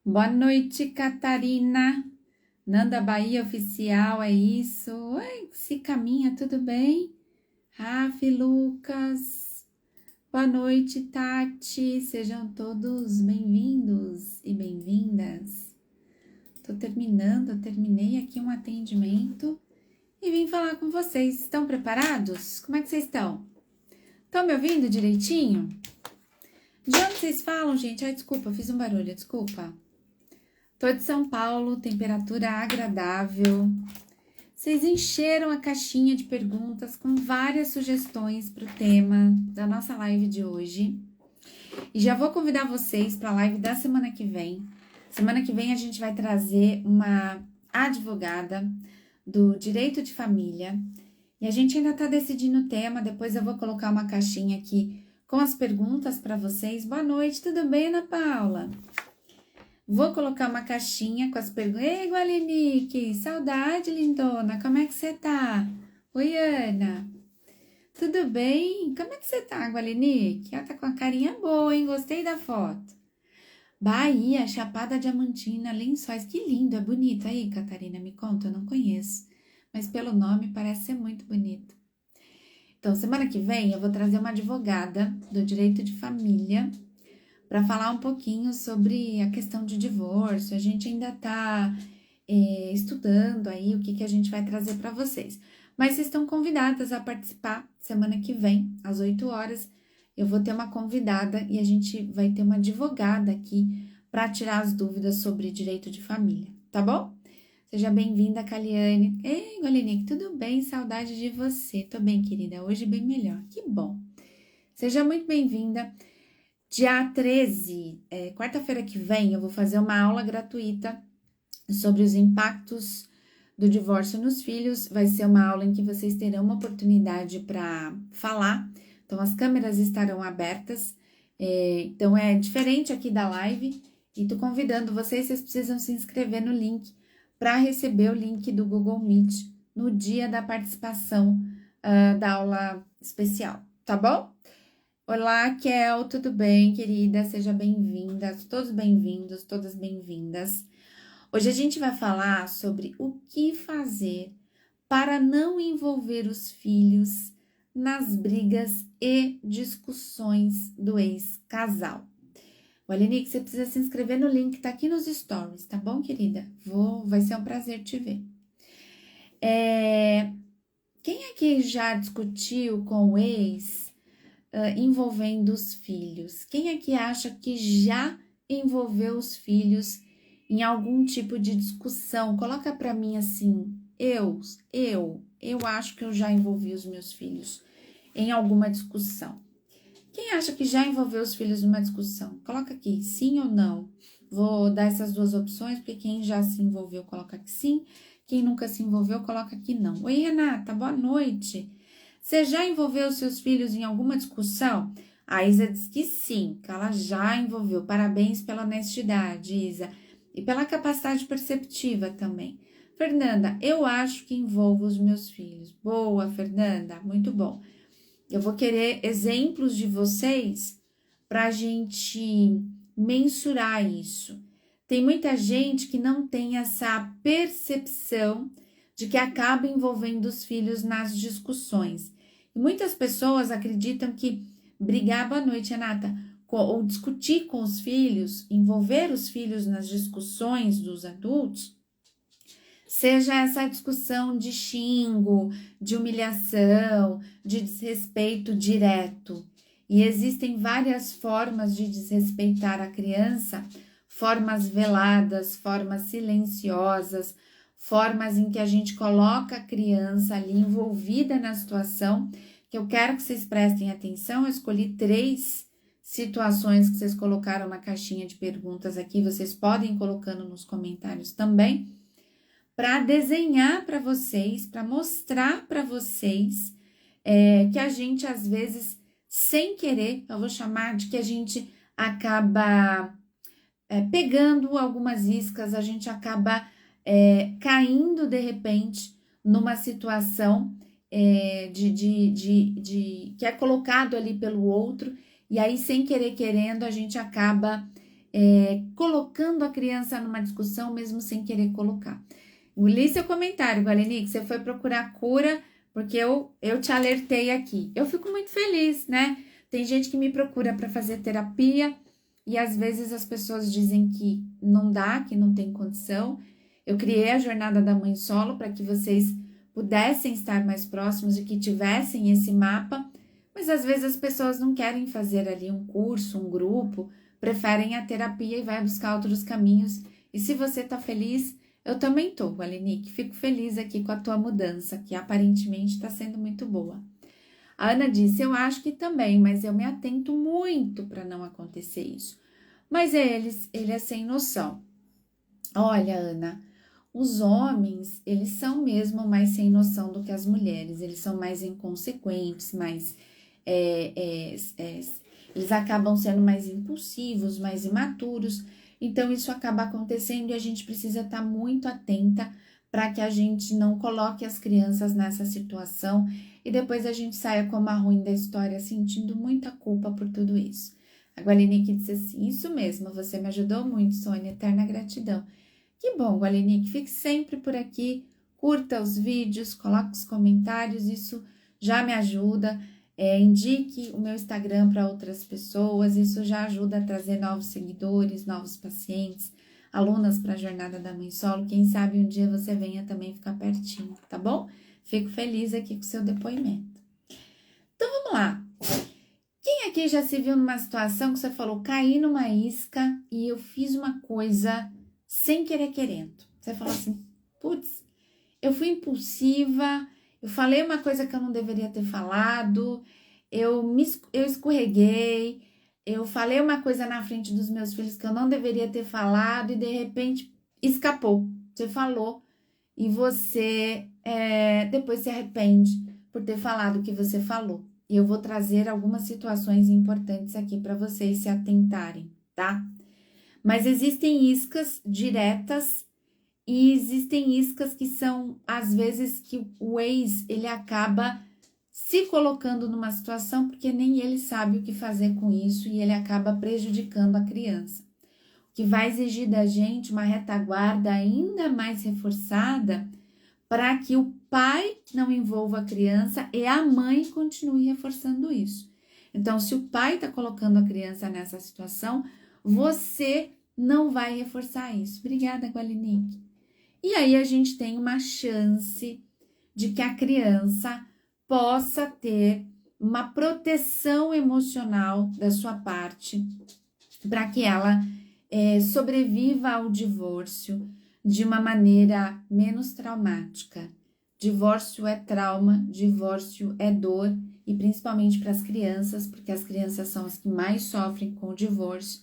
Boa noite, Catarina. Nanda Bahia Oficial, é isso? Oi, se caminha, tudo bem? Rafa, Lucas. Boa noite, Tati. Sejam todos bem-vindos e bem-vindas. Terminei aqui um atendimento e vim falar com vocês. Estão preparados? Como é que vocês estão? Estão me ouvindo direitinho? De onde vocês falam, gente? Ai, desculpa, fiz um barulho, desculpa. Tô de São Paulo, temperatura agradável. Vocês encheram a caixinha de perguntas com várias sugestões para o tema da nossa live de hoje. E já vou convidar vocês para a live da semana que vem. Semana que vem a gente vai trazer uma advogada do direito de família. E a gente ainda está decidindo o tema, depois eu vou colocar uma caixinha aqui com as perguntas para vocês. Boa noite, tudo bem, Ana Paula? Vou colocar uma caixinha com as perguntas. Ei, Gualenique, saudade, lindona, como é que você tá? Oi, Ana, tudo bem? Como é que você tá, Gualenique? Ela tá com a carinha boa, hein? Gostei da foto. Bahia, Chapada Diamantina, Lençóis, que lindo, é bonito aí, Catarina, me conta, eu não conheço, mas pelo nome parece ser muito bonito. Então, semana que vem eu vou trazer uma advogada do direito de família para falar um pouquinho sobre a questão de divórcio. A gente ainda está estudando aí o que a gente vai trazer para vocês. Mas vocês estão convidadas a participar semana que vem, às 8 horas. Eu vou ter uma convidada e a gente vai ter uma advogada aqui para tirar as dúvidas sobre direito de família, tá bom? Seja bem-vinda, Caliane. Ei, Golenique, tudo bem? Saudade de você. Tô bem, querida. Hoje bem melhor. Que bom. Seja muito bem-vinda. Dia 13, quarta-feira que vem, eu vou fazer uma aula gratuita sobre os impactos do divórcio nos filhos. Vai ser uma aula em que vocês terão uma oportunidade para falar. Então, as câmeras estarão abertas. Então, é diferente aqui da live. E tô convidando vocês precisam se inscrever no link para receber o link do Google Meet no dia da participação da aula especial, tá bom? Olá, Kel, tudo bem, querida? Seja bem-vinda, todos bem-vindos, todas bem-vindas. Hoje a gente vai falar sobre o que fazer para não envolver os filhos nas brigas e discussões do ex-casal. Walenique, você precisa se inscrever no link, tá aqui nos stories, tá bom, querida? Vai ser um prazer te ver. Quem aqui já discutiu com o ex envolvendo os filhos? Quem aqui acha que já envolveu os filhos em algum tipo de discussão? Coloca para mim assim, eu acho que eu já envolvi os meus filhos em alguma discussão. Quem acha que já envolveu os filhos numa discussão? Coloca aqui, sim ou não. Vou dar essas duas opções, porque quem já se envolveu, coloca aqui sim. Quem nunca se envolveu, coloca aqui não. Oi, Renata, boa noite. Você já envolveu os seus filhos em alguma discussão? A Isa diz que sim, que ela já envolveu. Parabéns pela honestidade, Isa. E pela capacidade perceptiva também. Fernanda, eu acho que envolvo os meus filhos. Boa, Fernanda, muito bom. Eu vou querer exemplos de vocês para a gente mensurar isso. Tem muita gente que não tem essa percepção de que acaba envolvendo os filhos nas discussões. E muitas pessoas acreditam que brigar, boa noite, Renata, ou discutir com os filhos, envolver os filhos nas discussões dos adultos, seja essa discussão de xingo, de humilhação, de desrespeito direto. E existem várias formas de desrespeitar a criança, formas veladas, formas silenciosas, formas em que a gente coloca a criança ali envolvida na situação, que eu quero que vocês prestem atenção. Eu escolhi 3 situações que vocês colocaram na caixinha de perguntas aqui, vocês podem ir colocando nos comentários também, para desenhar para vocês, para mostrar para vocês que a gente, às vezes, sem querer, eu vou chamar de que a gente acaba pegando algumas iscas, a gente acaba caindo, de repente, numa situação que é colocado ali pelo outro, e aí, sem querer, querendo, a gente acaba colocando a criança numa discussão mesmo sem querer colocar. Li seu comentário, Gualeni, que você foi procurar cura porque eu te alertei aqui. Eu fico muito feliz, né? Tem gente que me procura para fazer terapia e às vezes as pessoas dizem que não dá, que não tem condição. Eu criei a Jornada da Mãe Solo para que vocês pudessem estar mais próximos e que tivessem esse mapa, mas às vezes as pessoas não querem fazer ali um curso, um grupo, preferem a terapia e vai buscar outros caminhos. E se você tá feliz, eu também tô, Gualenique. Fico feliz aqui com a tua mudança, que aparentemente está sendo muito boa. A Ana disse, eu acho que também, mas eu me atento muito para não acontecer isso. Mas ele é sem noção. Olha, Ana, os homens, eles são mesmo mais sem noção do que as mulheres. Eles são mais inconsequentes, mais... eles acabam sendo mais impulsivos, mais imaturos. Então, isso acaba acontecendo e a gente precisa estar muito atenta para que a gente não coloque as crianças nessa situação e depois a gente saia como a ruim da história, sentindo muita culpa por tudo isso. A Gualenique disse assim, isso mesmo, você me ajudou muito, Sônia, eterna gratidão. Que bom, Gualenique, fique sempre por aqui, curta os vídeos, coloque os comentários, isso já me ajuda. Indique o meu Instagram para outras pessoas, isso já ajuda a trazer novos seguidores, novos pacientes, alunas para a Jornada da Mãe Solo. Quem sabe um dia você venha também ficar pertinho, tá bom? Fico feliz aqui com o seu depoimento. Então, vamos lá. Quem aqui já se viu numa situação que você falou, caí numa isca e eu fiz uma coisa sem querer querendo? Você falou assim, putz, eu fui impulsiva, eu falei uma coisa que eu não deveria ter falado, eu escorreguei, eu falei uma coisa na frente dos meus filhos que eu não deveria ter falado e de repente escapou. Você falou e você depois se arrepende por ter falado o que você falou. E eu vou trazer algumas situações importantes aqui para vocês se atentarem, tá? Mas existem iscas diretas e existem iscas que são, às vezes, que o ex, ele acaba se colocando numa situação porque nem ele sabe o que fazer com isso e ele acaba prejudicando a criança. O que vai exigir da gente uma retaguarda ainda mais reforçada para que o pai não envolva a criança e a mãe continue reforçando isso. Então, se o pai está colocando a criança nessa situação, você não vai reforçar isso. Obrigada, Gualenique. E aí a gente tem uma chance de que a criança possa ter uma proteção emocional da sua parte para que ela sobreviva ao divórcio de uma maneira menos traumática. Divórcio é trauma, divórcio é dor e principalmente para as crianças, porque as crianças são as que mais sofrem com o divórcio.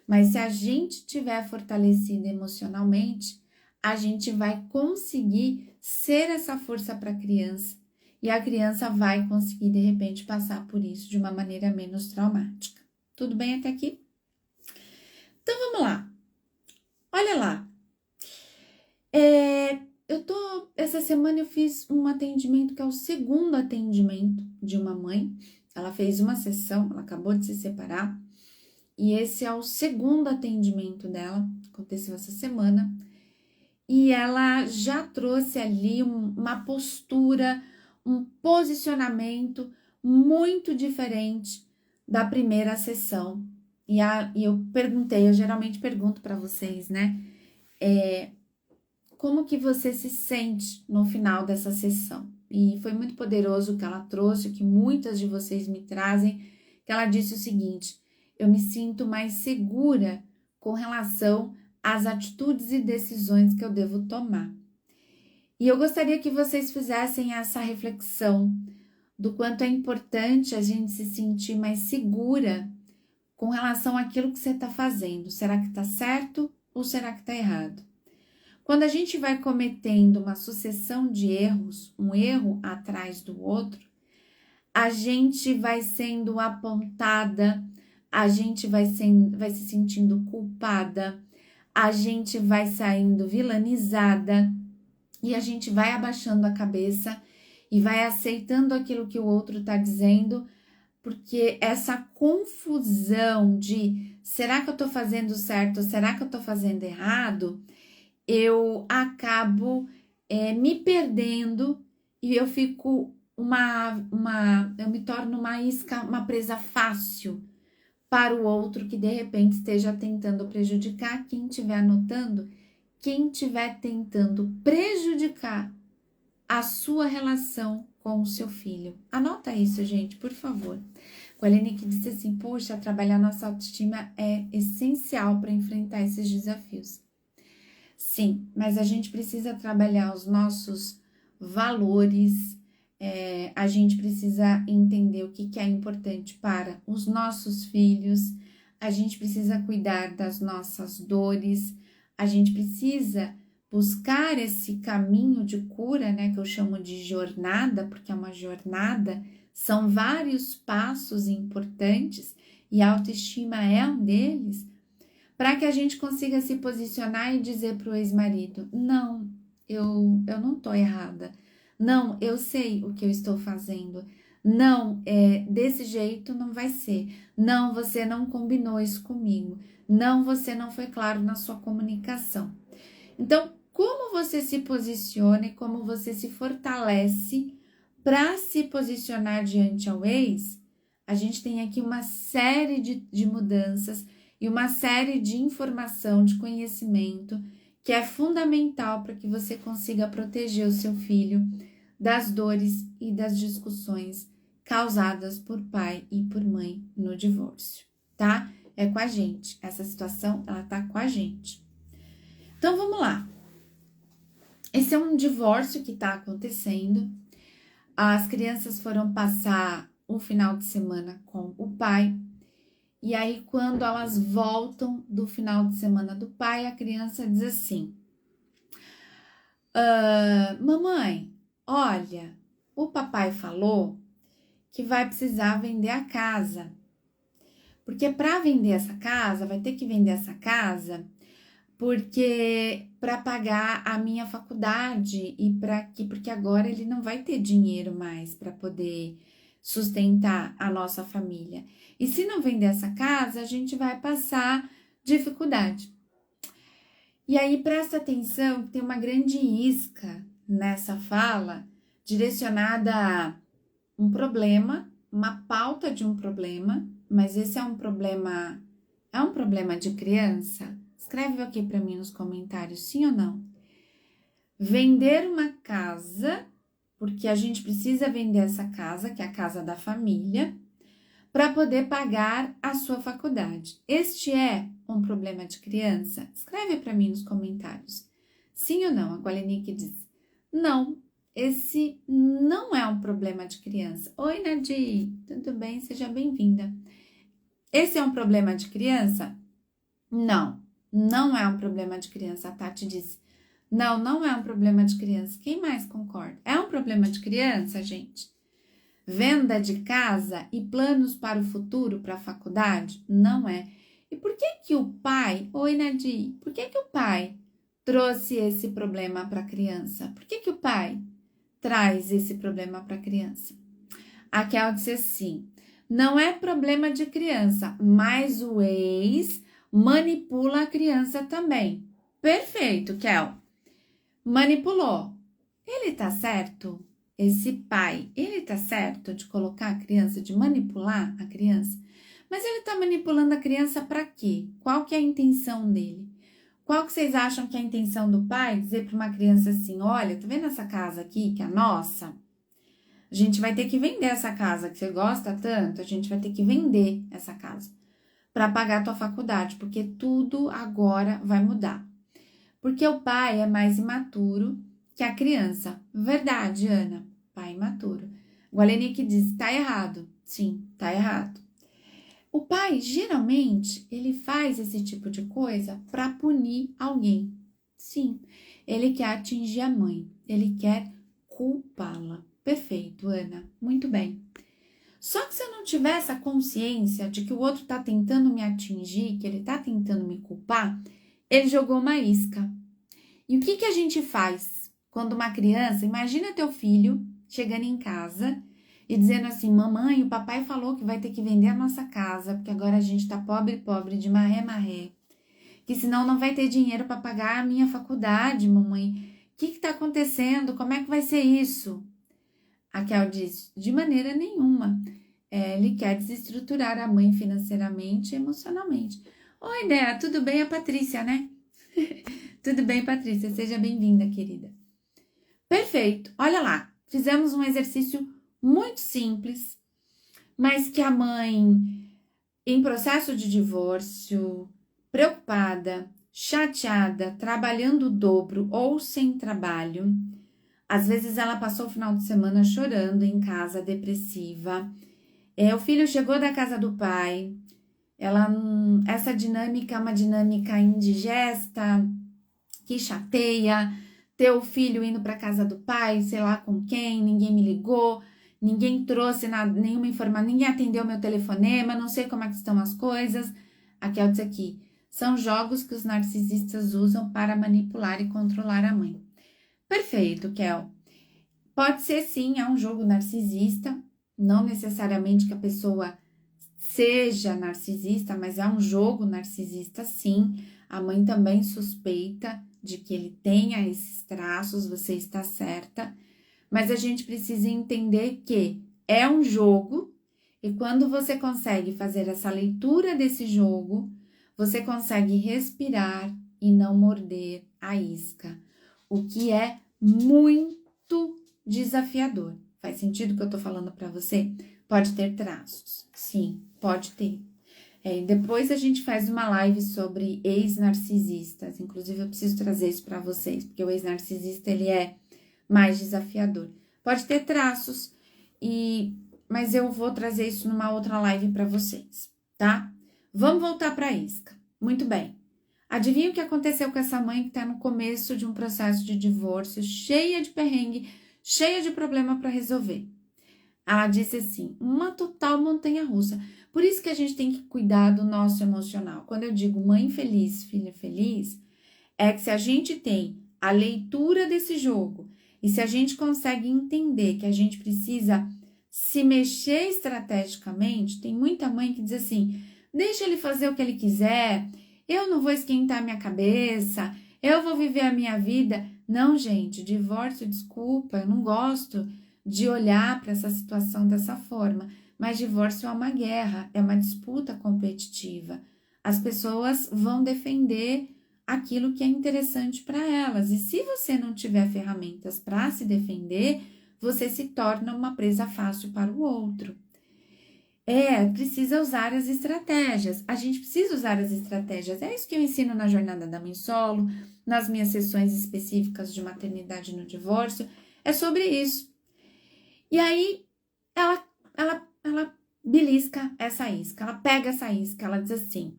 Mas se a gente tiver fortalecido emocionalmente, a gente vai conseguir ser essa força para a criança e a criança vai conseguir, de repente, passar por isso de uma maneira menos traumática. Tudo bem até aqui? Então, vamos lá. Olha lá. Essa semana eu fiz um atendimento que é o segundo atendimento de uma mãe. Ela fez uma sessão, ela acabou de se separar. E esse é o segundo atendimento dela, aconteceu essa semana. E ela já trouxe ali uma postura, um posicionamento muito diferente da primeira sessão. E eu perguntei, eu geralmente pergunto para vocês, né? Como que você se sente no final dessa sessão? E foi muito poderoso o que ela trouxe, o que muitas de vocês me trazem, que ela disse o seguinte, eu me sinto mais segura com relação às atitudes e decisões que eu devo tomar. E eu gostaria que vocês fizessem essa reflexão do quanto é importante a gente se sentir mais segura com relação àquilo que você está fazendo. Será que está certo ou será que está errado? Quando a gente vai cometendo uma sucessão de erros, um erro atrás do outro, a gente vai sendo apontada, a gente vai se sentindo culpada, a gente vai saindo vilanizada e a gente vai abaixando a cabeça e vai aceitando aquilo que o outro está dizendo, porque essa confusão de será que eu tô fazendo certo? Será que eu tô fazendo errado? Eu acabo me perdendo e eu fico eu me torno uma isca, uma presa fácil para o outro que de repente esteja tentando prejudicar quem estiver anotando, quem estiver tentando prejudicar a sua relação com o seu filho. Anota isso, gente, por favor. O Aline que disse assim, poxa, trabalhar nossa autoestima é essencial para enfrentar esses desafios. Sim, mas a gente precisa trabalhar os nossos valores, a gente precisa entender o que é importante para os nossos filhos, a gente precisa cuidar das nossas dores, a gente precisa buscar esse caminho de cura, né, que eu chamo de jornada, porque é uma jornada, são vários passos importantes e a autoestima é um deles, para que a gente consiga se posicionar e dizer para o ex-marido, não, eu não tô errada, não, eu sei o que eu estou fazendo, não, desse jeito não vai ser, não, você não combinou isso comigo, não, você não foi claro na sua comunicação. Então, como você se posiciona e como você se fortalece para se posicionar diante ao ex, a gente tem aqui uma série de mudanças e uma série de informação, de conhecimento, que é fundamental para que você consiga proteger o seu filho das dores e das discussões causadas por pai e por mãe no divórcio, tá? É com a gente, essa situação, ela tá com a gente. Então, vamos lá. Esse é um divórcio que está acontecendo. As crianças foram passar o final de semana com o pai. E aí, quando elas voltam do final de semana do pai, a criança diz assim: mamãe, olha, o papai falou que vai precisar vender a casa. Porque para vender essa casa, vai ter que vender essa casa porque para pagar a minha faculdade e porque agora ele não vai ter dinheiro mais para poder sustentar a nossa família. E se não vender essa casa, a gente vai passar dificuldade. E aí presta atenção que tem uma grande isca nessa fala direcionada a um problema, uma pauta de um problema, mas esse é um problema de criança? Escreve aqui para mim nos comentários, sim ou não. Vender uma casa, porque a gente precisa vender essa casa, que é a casa da família, para poder pagar a sua faculdade. Este é um problema de criança? Escreve para mim nos comentários. Sim ou não? A Gualenique diz. Não, esse não é um problema de criança. Oi, Nadir, tudo bem? Seja bem-vinda. Esse é um problema de criança? Não. Não é um problema de criança, a Tati disse. Não, não é um problema de criança. Quem mais concorda? É um problema de criança, gente? Venda de casa e planos para o futuro, para a faculdade? Não é. E por que o pai... Oi, Nadir. Por que o pai trouxe esse problema para a criança? Por que o pai traz esse problema para a criança? A Kel disse assim, não é problema de criança, mas o ex manipula a criança também. Perfeito, Kel. Manipulou. Ele tá certo? Esse pai, ele tá certo de colocar a criança, de manipular a criança? Mas ele tá manipulando a criança para quê? Qual que é a intenção dele? Qual que vocês acham que é a intenção do pai? Dizer para uma criança assim, olha, tá vendo essa casa aqui, que é a nossa? A gente vai ter que vender essa casa, que você gosta tanto, a gente vai ter que vender essa casa para pagar a tua faculdade, porque tudo agora vai mudar. Porque o pai é mais imaturo que a criança. Verdade, Ana, pai imaturo. O Alenique diz, tá errado. Sim, tá errado. O pai, geralmente, ele faz esse tipo de coisa para punir alguém. Sim, ele quer atingir a mãe, ele quer culpá-la. Perfeito, Ana, muito bem. Só que se eu não tiver essa consciência de que o outro tá tentando me atingir, que ele tá tentando me culpar, ele jogou uma isca. E o que a gente faz quando uma criança, imagina teu filho chegando em casa e dizendo assim: mamãe, o papai falou que vai ter que vender a nossa casa, porque agora a gente tá pobre, pobre, de maré, que senão não vai ter dinheiro para pagar a minha faculdade, mamãe. O que tá acontecendo? Como é que vai ser isso? A Kel diz: de maneira nenhuma. Ele quer desestruturar a mãe financeiramente e emocionalmente. Oi, Dea, tudo bem? A Patrícia, né? Tudo bem, Patrícia? Seja bem-vinda, querida. Perfeito. Olha lá, fizemos um exercício muito simples, mas que a mãe, em processo de divórcio, preocupada, chateada, trabalhando o dobro ou sem trabalho, às vezes ela passou o final de semana chorando em casa, depressiva. O filho chegou da casa do pai, essa dinâmica é uma dinâmica indigesta, que chateia, ter o filho indo para casa do pai, sei lá com quem, ninguém me ligou, ninguém trouxe nenhuma informação, ninguém atendeu meu telefonema, não sei como é que estão as coisas. A Kel diz aqui, são jogos que os narcisistas usam para manipular e controlar a mãe. Perfeito, Kel. Pode ser sim, é um jogo narcisista, não necessariamente que a pessoa seja narcisista, mas é um jogo narcisista sim. A mãe também suspeita de que ele tenha esses traços, você está certa, mas a gente precisa entender que é um jogo e quando você consegue fazer essa leitura desse jogo, você consegue respirar e não morder a isca, o que é muito desafiador. Faz sentido o que eu tô falando para você? Pode ter traços, sim, pode ter. Depois a gente faz uma live sobre ex-narcisistas, inclusive eu preciso trazer isso para vocês, porque o ex-narcisista ele é mais desafiador. Pode ter traços, mas eu vou trazer isso numa outra live para vocês, tá? Vamos voltar para a isca. Muito bem. Adivinha o que aconteceu com essa mãe que está no começo de um processo de divórcio, cheia de perrengue, cheia de problema para resolver? Ela disse assim, uma total montanha-russa. Por isso que a gente tem que cuidar do nosso emocional. Quando eu digo mãe feliz, filha feliz, é que se a gente tem a leitura desse jogo e se a gente consegue entender que a gente precisa se mexer estrategicamente, tem muita mãe que diz assim, deixa ele fazer o que ele quiser, eu não vou esquentar minha cabeça, eu vou viver a minha vida. Não, gente, divórcio, desculpa, eu não gosto de olhar para essa situação dessa forma, mas divórcio é uma guerra, é uma disputa competitiva. As pessoas vão defender aquilo que é interessante para elas, e se você não tiver ferramentas para se defender, você se torna uma presa fácil para o outro. Precisa usar as estratégias. A gente precisa usar as estratégias. É isso que eu ensino na Jornada da Mãe Solo, nas minhas sessões específicas de maternidade no divórcio. É sobre isso. E aí, ela belisca essa isca, ela pega essa isca, ela diz assim,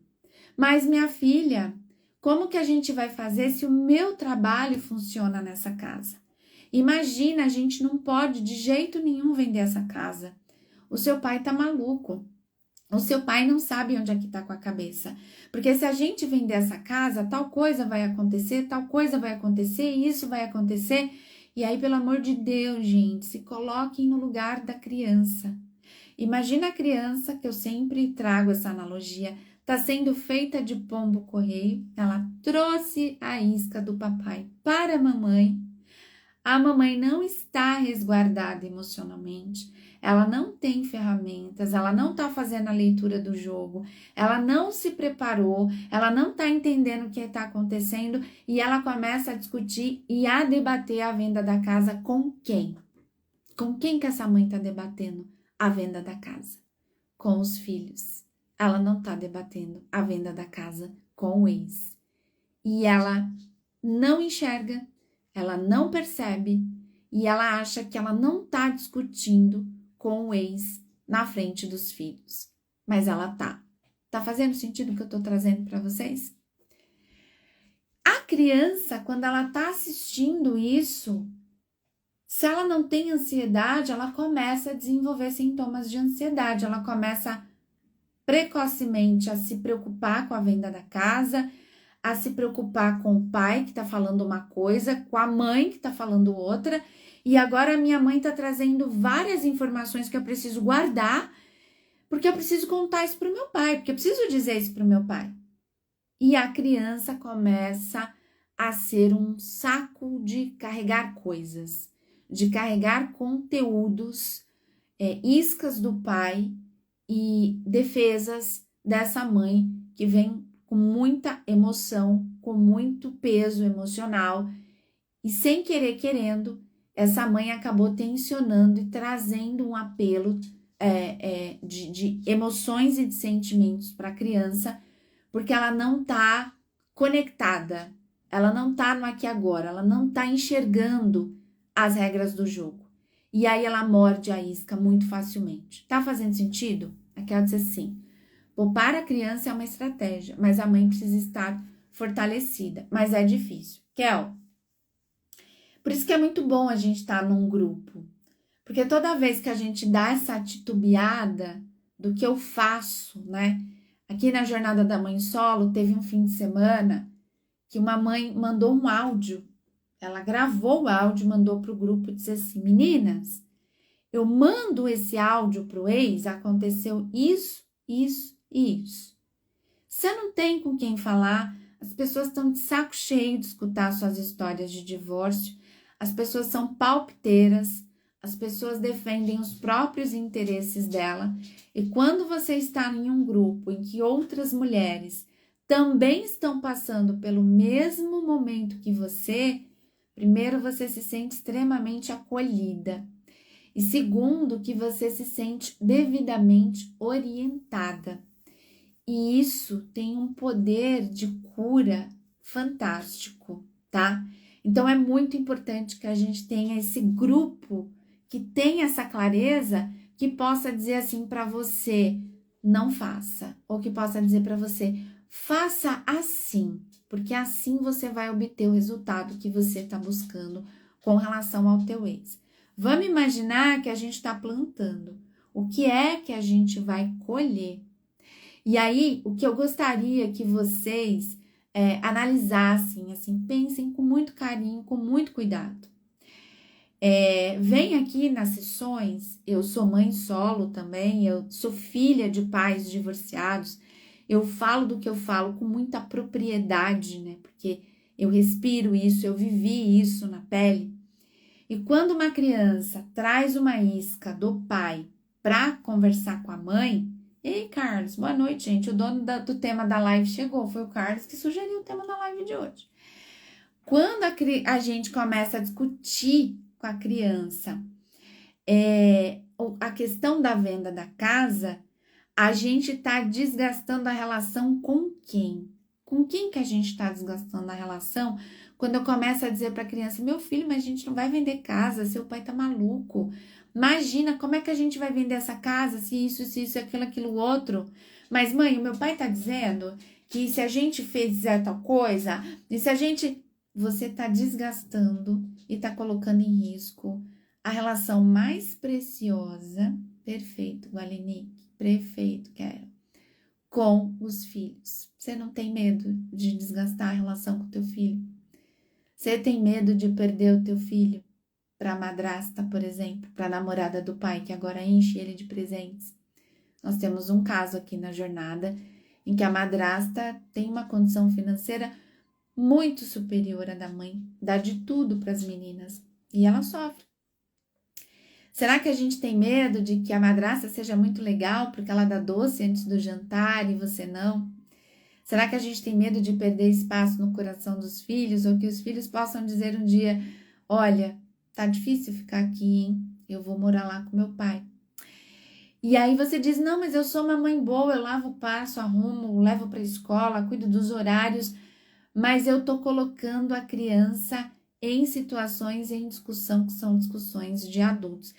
mas minha filha, como que a gente vai fazer se o meu trabalho funciona nessa casa? Imagina, a gente não pode de jeito nenhum vender essa casa. O seu pai tá maluco. O seu pai não sabe onde é que tá com a cabeça. Porque se a gente vender essa casa, tal coisa vai acontecer, tal coisa vai acontecer, isso vai acontecer. E aí, pelo amor de Deus, gente, se coloquem no lugar da criança. Imagina a criança, que eu sempre trago essa analogia, tá sendo feita de pombo-correio, ela trouxe a isca do papai para a mamãe mamãe não está resguardada emocionalmente, ela não tem ferramentas, ela não está fazendo a leitura do jogo, ela não se preparou, ela não está entendendo o que está acontecendo e ela começa a discutir e a debater a venda da casa com quem? Com quem que essa mãe está debatendo a venda da casa? Com os filhos. Ela não está debatendo a venda da casa com o ex. E ela não enxerga, ela não percebe e ela acha que ela não está discutindo com o ex na frente dos filhos. Mas ela tá. Tá fazendo sentido o que eu tô trazendo para vocês? A criança, quando ela tá assistindo isso, se ela não tem ansiedade, ela começa a desenvolver sintomas de ansiedade, ela começa precocemente a se preocupar com a venda da casa, a se preocupar com o pai que tá falando uma coisa, com a mãe que tá falando outra, E agora a minha mãe tá trazendo várias informações que eu preciso guardar, porque eu preciso contar isso pro meu pai, porque eu preciso dizer isso pro meu pai. E a criança começa a ser um saco de carregar coisas, de carregar conteúdos, iscas do pai e defesas dessa mãe que vem com muita emoção, com muito peso emocional, e sem querer querendo, essa mãe acabou tensionando e trazendo um apelo de emoções e de sentimentos para a criança, porque ela não está conectada, ela não está no aqui e agora, ela não está enxergando as regras do jogo. E aí ela morde a isca muito facilmente. Tá fazendo sentido? Aqui ela diz assim: poupar a criança é uma estratégia, mas a mãe precisa estar fortalecida. Mas é difícil. Kel, por isso que é muito bom a gente estar num grupo. Porque toda vez que a gente dá essa titubeada do que eu faço, né? Aqui na Jornada da Mãe Solo, teve um fim de semana que uma mãe mandou um áudio. Ela gravou o áudio, mandou para o grupo e disse assim: meninas, eu mando esse áudio para o ex, aconteceu isso, isso e isso. Você não tem com quem falar, as pessoas estão de saco cheio de escutar suas histórias de divórcio, as pessoas são palpiteiras, as pessoas defendem os próprios interesses dela, e quando você está em um grupo em que outras mulheres também estão passando pelo mesmo momento que você, primeiro, você se sente extremamente acolhida. E segundo, que você se sente devidamente orientada. E isso tem um poder de cura fantástico, tá? Então, é muito importante que a gente tenha esse grupo que tenha essa clareza, que possa dizer assim para você, não faça. Ou que possa dizer para você, faça assim, porque assim você vai obter o resultado que você está buscando com relação ao teu ex. Vamos imaginar que a gente está plantando. O que é que a gente vai colher? E aí, o que eu gostaria que vocês analisassem, assim, pensem com muito carinho, com muito cuidado. Vem aqui nas sessões, eu sou mãe solo também, eu sou filha de pais divorciados, eu falo do que eu falo com muita propriedade, né? Porque eu respiro isso, eu vivi isso na pele. E quando uma criança traz uma isca do pai para conversar com a mãe, ei, Carlos, boa noite, gente. O dono do tema da live chegou, foi o Carlos que sugeriu o tema da live de hoje. Quando a gente começa a discutir com a criança a questão da venda da casa, a gente está desgastando a relação com quem? Com quem que a gente está desgastando a relação? Quando eu começo a dizer para a criança, meu filho, mas a gente não vai vender casa, seu pai tá maluco. Imagina, como é que a gente vai vender essa casa, se isso, aquilo outro. Mas mãe, o meu pai tá dizendo que se a gente fizer tal coisa, e se a gente... Você tá desgastando e tá colocando em risco a relação mais preciosa, perfeito, Gualinique, perfeito, Quero, com os filhos. Você não tem medo de desgastar a relação com teu filho? Você tem medo de perder o teu filho para a madrasta, por exemplo, para a namorada do pai, que agora enche ele de presentes? Nós temos um caso aqui na jornada em que a madrasta tem uma condição financeira muito superior à da mãe, dá de tudo para as meninas e ela sofre. Será que a gente tem medo de que a madrasta seja muito legal porque ela dá doce antes do jantar e você não? Será que a gente tem medo de perder espaço no coração dos filhos ou que os filhos possam dizer um dia, olha, tá difícil ficar aqui, hein? Eu vou morar lá com meu pai. E aí você diz, não, mas eu sou uma mãe boa, eu lavo o passo, arrumo, levo para a escola, cuido dos horários, mas eu tô colocando a criança em situações em discussão que são discussões de adultos.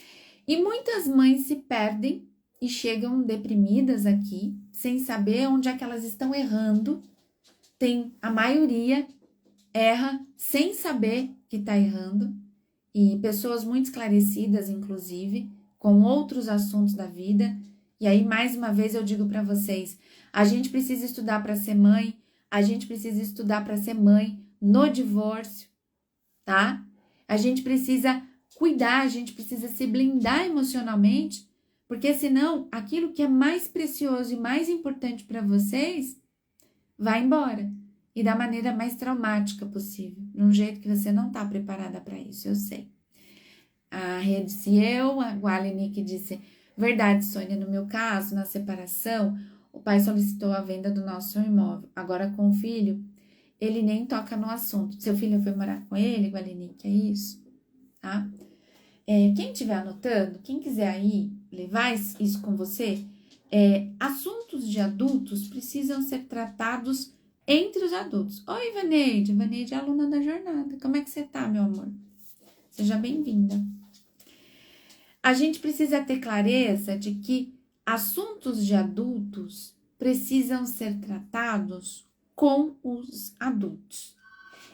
E muitas mães se perdem e chegam deprimidas aqui, sem saber onde é que elas estão errando. A maioria erra sem saber que está errando, e pessoas muito esclarecidas, inclusive, com outros assuntos da vida. E aí, mais uma vez, eu digo para vocês, a gente precisa estudar para ser mãe, a gente precisa estudar para ser mãe no divórcio, tá? A gente precisa cuidar, a gente precisa se blindar emocionalmente, porque senão aquilo que é mais precioso e mais importante para vocês vai embora. E da maneira mais traumática possível, de um jeito que você não está preparada para isso, eu sei. A Rê disse a Gualenique disse, verdade, Sônia, no meu caso, na separação, o pai solicitou a venda do nosso imóvel. Agora com o filho, ele nem toca no assunto. Seu filho foi morar com ele, Gualenique, é isso? Tá? Quem estiver anotando, quem quiser aí levar isso com você, assuntos de adultos precisam ser tratados entre os adultos. Oi, Vaneide. Vaneide é aluna da jornada. Como é que você tá, meu amor? Seja bem-vinda. A gente precisa ter clareza de que assuntos de adultos precisam ser tratados com os adultos.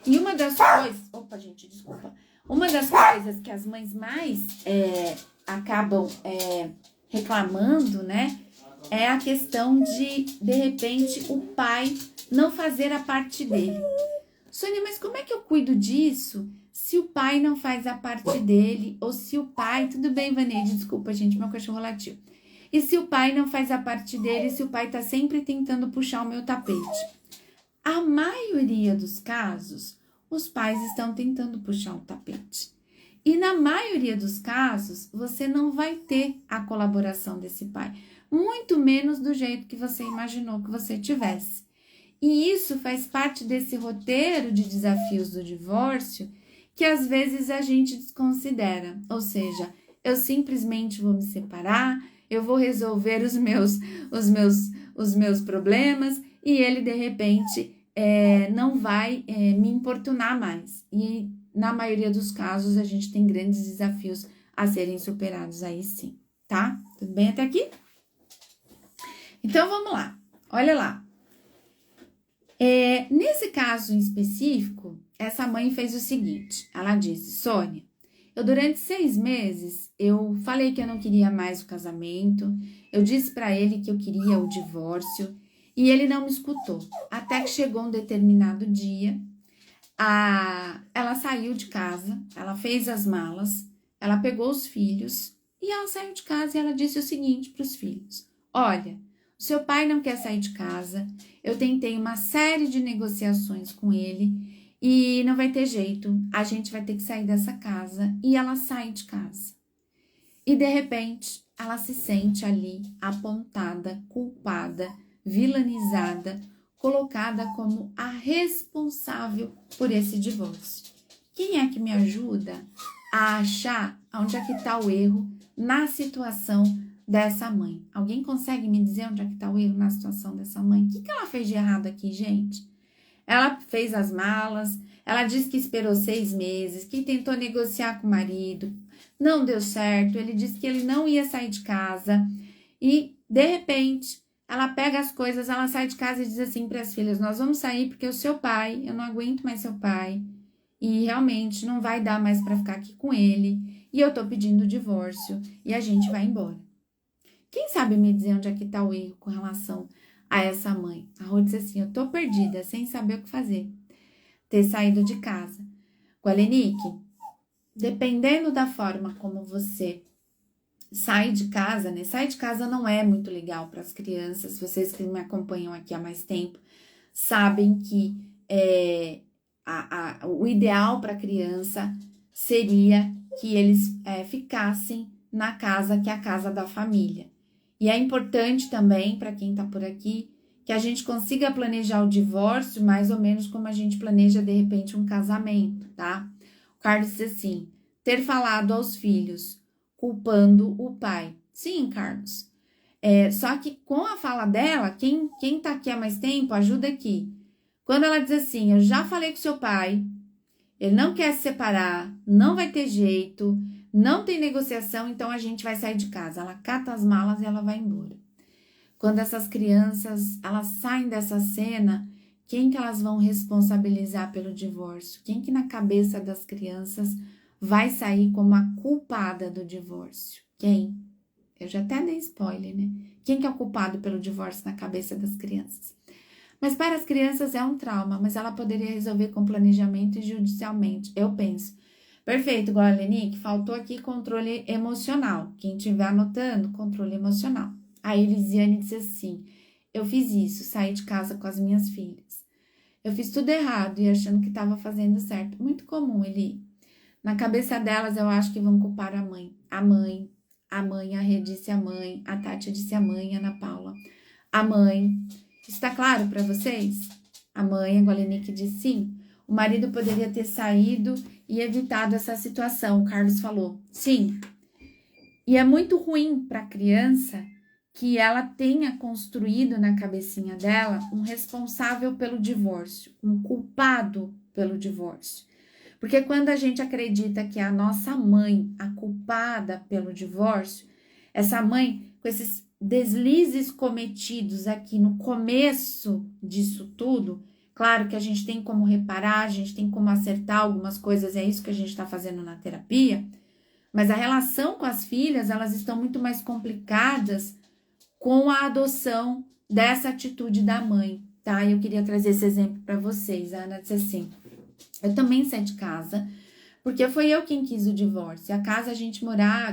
E uma das coisas... Opa, gente, desculpa. Uma das coisas que as mães mais acabam reclamando, né? É a questão de repente, o pai não fazer a parte dele. Sônia, mas como é que eu cuido disso se o pai não faz a parte dele? Ou se o pai... Tudo bem, Vaneide, desculpa, gente, meu cachorro latiu. E se o pai não faz a parte dele, se o pai tá sempre tentando puxar o meu tapete? A maioria dos casos, os pais estão tentando puxar o tapete. E na maioria dos casos, você não vai ter a colaboração desse pai. Muito menos do jeito que você imaginou que você tivesse. E isso faz parte desse roteiro de desafios do divórcio que às vezes a gente desconsidera. Ou seja, eu simplesmente vou me separar, eu vou resolver os meus problemas e ele de repente não vai me importunar mais. E na maioria dos casos a gente tem grandes desafios a serem superados aí sim, tá? Tudo bem até aqui? Então vamos lá, olha lá. Nesse caso em específico, essa mãe fez o seguinte, ela disse, Sônia, eu durante 6 meses, eu falei que eu não queria mais o casamento, eu disse para ele que eu queria o divórcio e ele não me escutou. Até que chegou um determinado dia, ela saiu de casa, ela fez as malas, ela pegou os filhos e ela saiu de casa e ela disse o seguinte para os filhos, olha, o seu pai não quer sair de casa, eu tentei uma série de negociações com ele e não vai ter jeito, a gente vai ter que sair dessa casa. E ela sai de casa. E de repente, ela se sente ali apontada, culpada, vilanizada, colocada como a responsável por esse divórcio. Quem é que me ajuda a achar onde é que está o erro na situação dessa mãe? Alguém consegue me dizer onde é que está o erro na situação dessa mãe? O que ela fez de errado aqui, gente? Ela fez as malas, ela disse que esperou 6 meses, que tentou negociar com o marido, não deu certo, ele disse que ele não ia sair de casa e, de repente, ela pega as coisas, ela sai de casa e diz assim para as filhas, nós vamos sair porque o seu pai, eu não aguento mais seu pai e realmente não vai dar mais para ficar aqui com ele e eu tô pedindo o divórcio e a gente vai embora. Quem sabe me dizer onde é que tá o erro com relação a essa mãe? A Rô disse assim, eu tô perdida, sem saber o que fazer. Ter saído de casa. Gualenique, dependendo da forma como você sai de casa, né? Sair de casa não é muito legal para as crianças. Vocês que me acompanham aqui há mais tempo sabem que o ideal para a criança seria que eles ficassem na casa que é a casa da família. E é importante também, para quem está por aqui, que a gente consiga planejar o divórcio mais ou menos como a gente planeja, de repente, um casamento, tá? O Carlos disse assim, ter falado aos filhos, culpando o pai. Sim, Carlos. Só que com a fala dela, quem tá aqui há mais tempo, ajuda aqui. Quando ela diz assim, eu já falei com seu pai, ele não quer se separar, não vai ter jeito, não tem negociação, então a gente vai sair de casa. Ela cata as malas e ela vai embora. Quando essas crianças, elas saem dessa cena, quem que elas vão responsabilizar pelo divórcio? Quem que na cabeça das crianças vai sair como a culpada do divórcio? Quem? Eu já até dei spoiler, né? Quem que é o culpado pelo divórcio na cabeça das crianças? Mas para as crianças é um trauma, mas ela poderia resolver com planejamento e judicialmente, eu penso. Perfeito, igual a Lenique, faltou aqui controle emocional. Quem estiver anotando, controle emocional. A Elisiane disse assim, eu fiz isso, saí de casa com as minhas filhas. Eu fiz tudo errado e achando que estava fazendo certo. Muito comum, Eli. Na cabeça delas, eu acho que vão culpar a mãe. A Rê disse a mãe, a Tati disse a mãe, a Ana Paula. A mãe. Está claro para vocês? A mãe, a Gualenique disse sim. O marido poderia ter saído e evitado essa situação, o Carlos falou. Sim. E é muito ruim para a criança que ela tenha construído na cabecinha dela um responsável pelo divórcio, um culpado pelo divórcio. Porque quando a gente acredita que é a nossa mãe a culpada pelo divórcio, essa mãe, com esses deslizes cometidos aqui no começo disso tudo, claro que a gente tem como reparar, a gente tem como acertar algumas coisas, é isso que a gente está fazendo na terapia, mas a relação com as filhas, elas estão muito mais complicadas com a adoção dessa atitude da mãe, tá? Eu queria trazer esse exemplo para vocês. A Ana disse assim, eu também saí de casa, porque foi eu quem quis o divórcio. A casa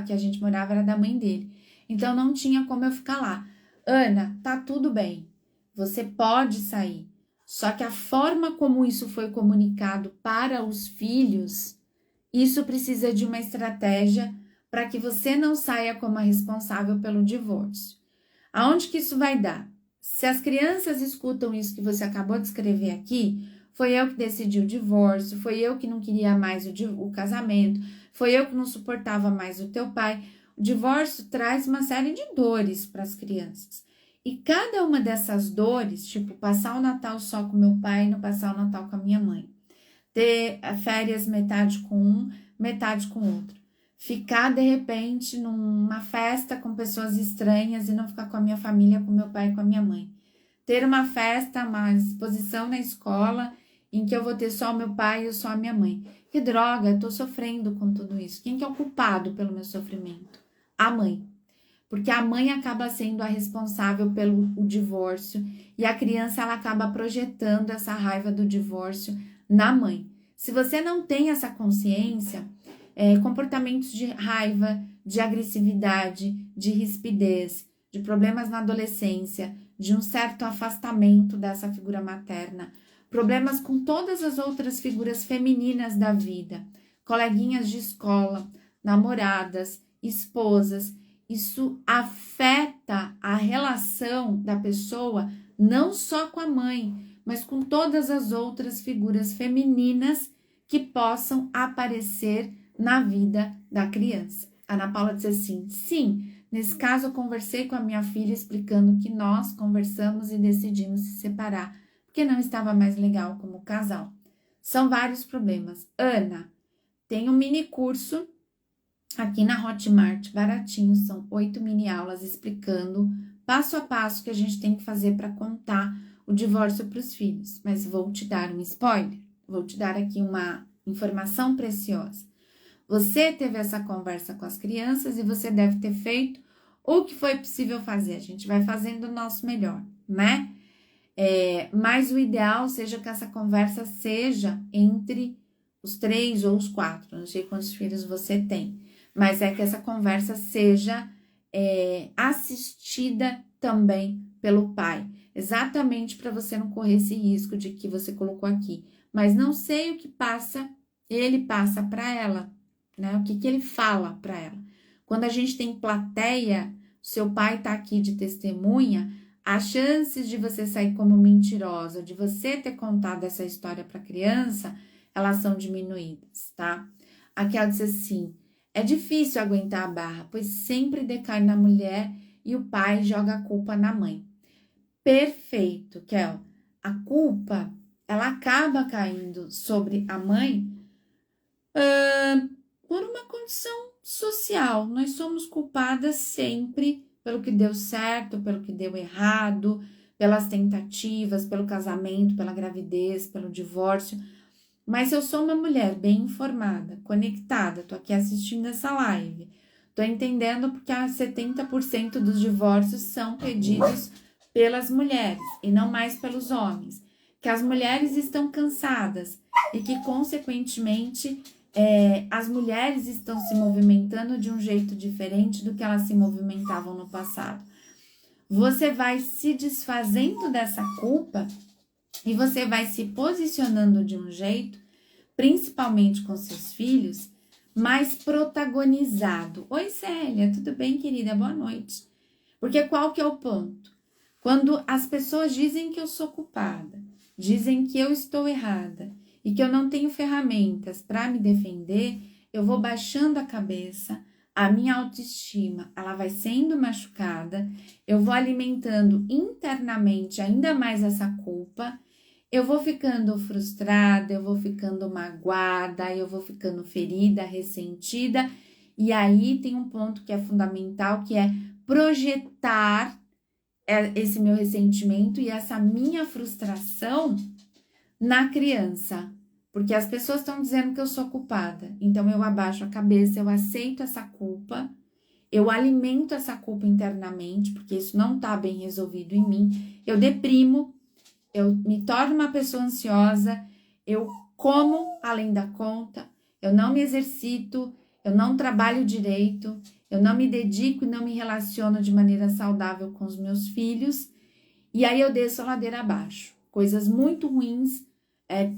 que a gente morava era da mãe dele. Então, não tinha como eu ficar lá. Ana, tá tudo bem. Você pode sair. Só que a forma como isso foi comunicado para os filhos, isso precisa de uma estratégia para que você não saia como a responsável pelo divórcio. Aonde que isso vai dar? Se as crianças escutam isso que você acabou de escrever aqui, foi eu que decidi o divórcio, foi eu que não queria mais o casamento, foi eu que não suportava mais o teu pai. O divórcio traz uma série de dores para as crianças. E cada uma dessas dores, tipo passar o Natal só com meu pai e não passar o Natal com a minha mãe, ter férias metade com um, metade com outro, ficar de repente numa festa com pessoas estranhas e não ficar com a minha família, com meu pai e com a minha mãe, ter uma festa, uma exposição na escola em que eu vou ter só o meu pai e só a minha mãe. Que droga, eu tô sofrendo com tudo isso. Quem que é o culpado pelo meu sofrimento? A mãe. Porque a mãe acaba sendo a responsável pelo divórcio e a criança ela acaba projetando essa raiva do divórcio na mãe. Se você não tem essa consciência, comportamentos de raiva, de agressividade, de rispidez, de problemas na adolescência, de um certo afastamento dessa figura materna, problemas com todas as outras figuras femininas da vida, coleguinhas de escola, namoradas, esposas, isso afeta a relação da pessoa não só com a mãe, mas com todas as outras figuras femininas que possam aparecer na vida da criança. A Ana Paula disse assim, sim, nesse caso eu conversei com a minha filha explicando que nós conversamos e decidimos se separar, porque não estava mais legal como casal. São vários problemas. Ana, tem um mini curso aqui na Hotmart, baratinho, são 8 mini aulas explicando passo a passo que a gente tem que fazer para contar o divórcio para os filhos. Mas vou te dar um spoiler, vou te dar aqui uma informação preciosa. Você teve essa conversa com as crianças e você deve ter feito o que foi possível fazer. A gente vai fazendo o nosso melhor, né? Mas o ideal seja que essa conversa seja entre os 3 ou os 4, não sei quantos filhos você tem, mas é que essa conversa seja assistida também pelo pai, exatamente para você não correr esse risco de que você colocou aqui, mas não sei o que ele passa para ela, né? O que ele fala para ela. Quando a gente tem plateia, seu pai tá aqui de testemunha, as chances de você sair como mentirosa, de você ter contado essa história para a criança, elas são diminuídas, tá? Aqui ela diz assim, é difícil aguentar a barra, pois sempre decai na mulher e o pai joga a culpa na mãe. Perfeito, Kel. A culpa, ela acaba caindo sobre a mãe por uma condição social. Nós somos culpadas sempre pelo que deu certo, pelo que deu errado, pelas tentativas, pelo casamento, pela gravidez, pelo divórcio. Mas se eu sou uma mulher bem informada, conectada, tô aqui assistindo essa live, tô entendendo porque 70% dos divórcios são pedidos pelas mulheres e não mais pelos homens, que as mulheres estão cansadas e que, consequentemente, as mulheres estão se movimentando de um jeito diferente do que elas se movimentavam no passado. Você vai se desfazendo dessa culpa e você vai se posicionando de um jeito, principalmente com seus filhos, mais protagonizado. Oi, Célia, tudo bem, querida? Boa noite. Porque qual que é o ponto? Quando as pessoas dizem que eu sou culpada, dizem que eu estou errada e que eu não tenho ferramentas para me defender, eu vou baixando a cabeça, a minha autoestima, ela vai sendo machucada, eu vou alimentando internamente ainda mais essa culpa, eu vou ficando frustrada, eu vou ficando magoada, eu vou ficando ferida, ressentida, e aí tem um ponto que é fundamental, que é projetar esse meu ressentimento e essa minha frustração na criança, porque as pessoas estão dizendo que eu sou culpada, então eu abaixo a cabeça, eu aceito essa culpa, eu alimento essa culpa internamente, porque isso não tá bem resolvido em mim, eu deprimo, eu me torno uma pessoa ansiosa, eu como além da conta, eu não me exercito, eu não trabalho direito, eu não me dedico e não me relaciono de maneira saudável com os meus filhos, e aí eu desço a ladeira abaixo. Coisas muito ruins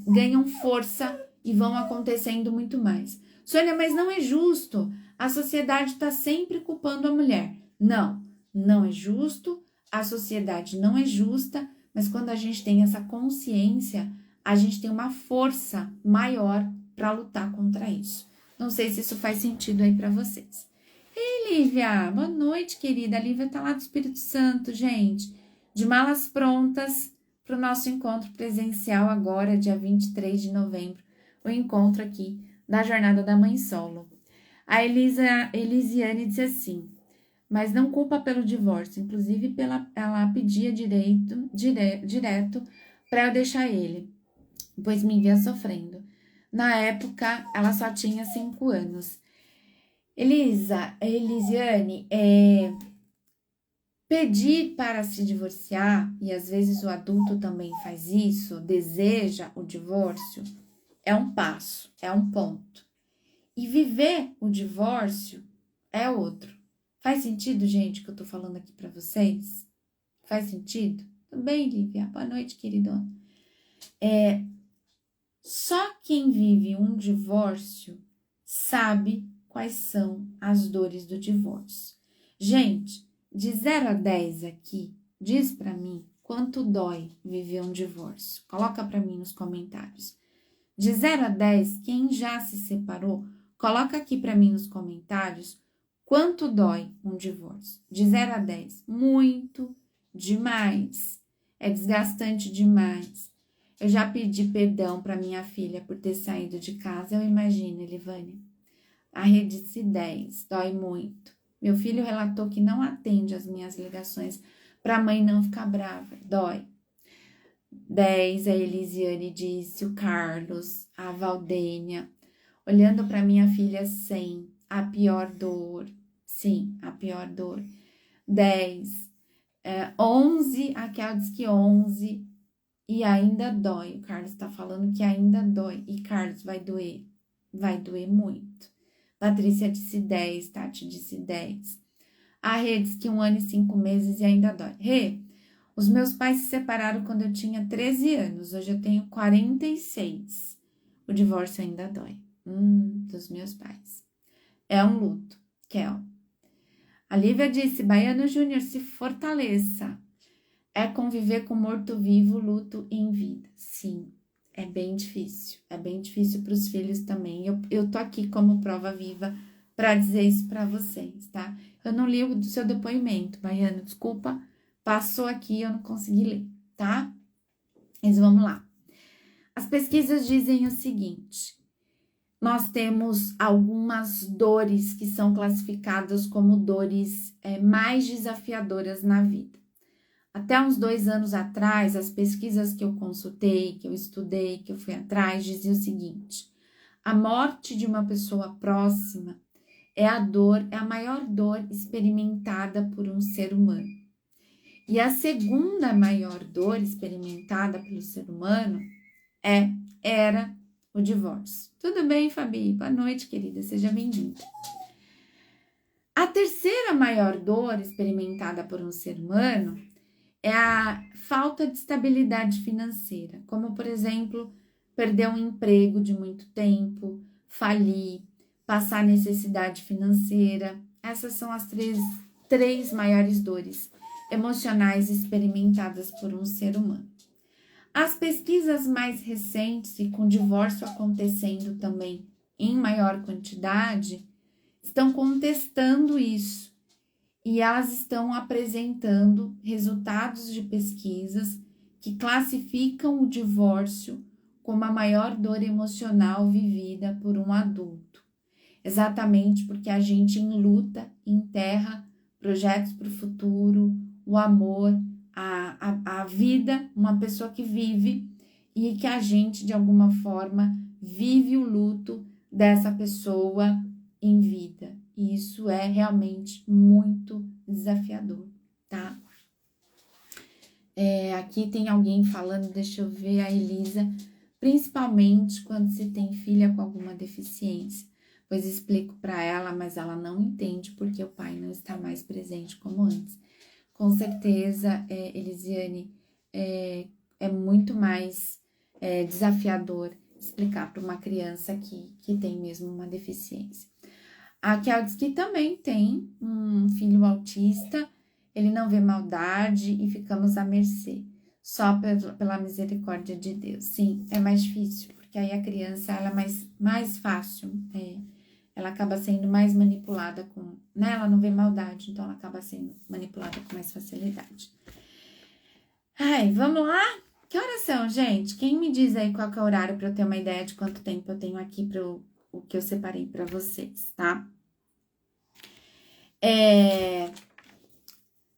ganham força e vão acontecendo muito mais. Sônia, mas não é justo, a sociedade está sempre culpando a mulher. Não, não é justo, a sociedade não é justa, mas quando a gente tem essa consciência, a gente tem uma força maior para lutar contra isso. Não sei se isso faz sentido aí para vocês. Ei, Lívia, boa noite, querida. A Lívia tá lá do Espírito Santo, gente. De malas prontas para o nosso encontro presencial agora, dia 23 de novembro. O encontro aqui da Jornada da Mãe Solo. A Elisiane disse assim, mas não culpa pelo divórcio, inclusive ela pedia direto para eu deixar ele, pois me via sofrendo. Na época, ela só tinha 5 anos. Elisiane, pedir para se divorciar, e às vezes o adulto também faz isso, deseja o divórcio, é um passo, é um ponto. E viver o divórcio é outro. Faz sentido, gente, o que eu tô falando aqui para vocês? Faz sentido? Tudo bem, Lívia? Boa noite, queridona. Só quem vive um divórcio sabe quais são as dores do divórcio. Gente, de 0 a 10 aqui, diz para mim quanto dói viver um divórcio. Coloca para mim nos comentários. De 0 a 10, quem já se separou, coloca aqui para mim nos comentários quanto dói um divórcio. De 0 a 10, muito, demais, é desgastante demais. Eu já pedi perdão para minha filha por ter saído de casa, eu imagino, Elivânia. A rede disse 10, dói muito. Meu filho relatou que não atende as minhas ligações para a mãe não ficar brava, dói. 10, a Elisiane disse, o Carlos, a Valdênia, olhando para minha filha 100, a pior dor, sim, a pior dor. 10, 11, a Kel diz que 11, e ainda dói, o Carlos está falando que ainda dói, e Carlos, vai doer muito. Patrícia disse 10, Tati disse 10. A Rê diz que 1 ano e 5 meses e ainda dói. Rê, os meus pais se separaram quando eu tinha 13 anos, hoje eu tenho 46. O divórcio ainda dói. Dos meus pais. É um luto, Kel. A Lívia disse, Baiano Júnior, se fortaleça. É conviver com morto-vivo, luto em vida. Sim, é bem difícil. É bem difícil para os filhos também. Eu tô aqui como prova viva para dizer isso para vocês, tá? Eu não li o seu depoimento, Baiano, desculpa. Passou aqui, eu não consegui ler, tá? Mas vamos lá. As pesquisas dizem o seguinte. Nós temos algumas dores que são classificadas como dores mais desafiadoras na vida. Até uns 2 anos atrás, as pesquisas que eu consultei, que eu estudei, que eu fui atrás, diziam o seguinte: a morte de uma pessoa próxima é a maior dor experimentada por um ser humano. E a segunda maior dor experimentada pelo ser humano era o divórcio. Tudo bem, Fabi? Boa noite, querida. Seja bem-vinda. A terceira maior dor experimentada por um ser humano é a falta de estabilidade financeira, como, por exemplo, perder um emprego de muito tempo, falir, passar necessidade financeira. Essas são as três maiores dores emocionais experimentadas por um ser humano. As pesquisas mais recentes e com o divórcio acontecendo também em maior quantidade, estão contestando isso e elas estão apresentando resultados de pesquisas que classificam o divórcio como a maior dor emocional vivida por um adulto. Exatamente porque a gente enluta, enterra projetos para o futuro, o amor, a vida, uma pessoa que vive e que a gente, de alguma forma, vive o luto dessa pessoa em vida. E isso é realmente muito desafiador, tá? Aqui tem alguém falando, deixa eu ver, a Elisa, principalmente quando se tem filha com alguma deficiência. Pois explico para ela, mas ela não entende porque o pai não está mais presente como antes. Com certeza, Elisiane, é muito mais desafiador explicar para uma criança que tem mesmo uma deficiência. A Kel diz que também tem um filho autista, ele não vê maldade e ficamos à mercê, só pela misericórdia de Deus. Sim, é mais difícil, porque aí a criança ela é mais fácil, ela acaba sendo mais manipulada né? Ela não vê maldade, então ela acaba sendo manipulada com mais facilidade. Ai, vamos lá? Que horas são, gente? Quem me diz aí qual que é o horário para eu ter uma ideia de quanto tempo eu tenho aqui para o que eu separei para vocês, tá?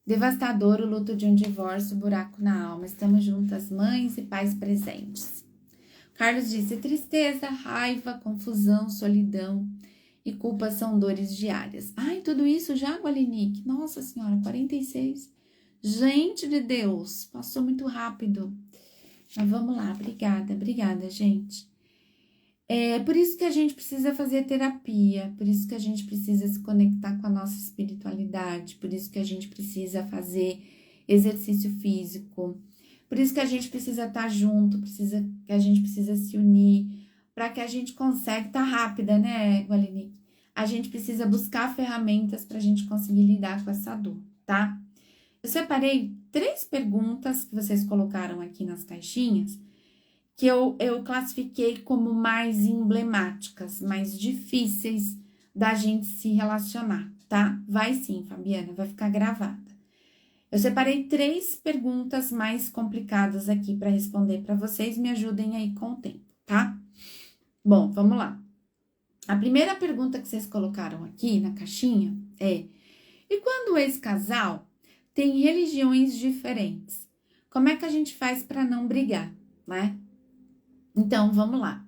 Devastador o luto de um divórcio, buraco na alma. Estamos juntas, mães e pais presentes. Carlos disse: tristeza, raiva, confusão, solidão e culpa são dores diárias. Ai, tudo isso já, Gualinique? Nossa Senhora, 46. Gente de Deus, passou muito rápido. Mas vamos lá, obrigada, gente. É por isso que a gente precisa fazer terapia, por isso que a gente precisa se conectar com a nossa espiritualidade, por isso que a gente precisa fazer exercício físico, por isso que a gente precisa estar junto, que a gente precisa se unir, para que a gente consiga estar rápida, né, Gualini? A gente precisa buscar ferramentas para a gente conseguir lidar com essa dor, tá? Eu separei 3 perguntas que vocês colocaram aqui nas caixinhas, que eu classifiquei como mais emblemáticas, mais difíceis da gente se relacionar, tá? Vai sim, Fabiana, vai ficar gravada. Eu separei 3 perguntas mais complicadas aqui para responder para vocês, me ajudem aí com o tempo, tá? Bom, vamos lá. A primeira pergunta que vocês colocaram aqui na caixinha é: e quando o ex-casal tem religiões diferentes, como é que a gente faz para não brigar, né? Então, vamos lá.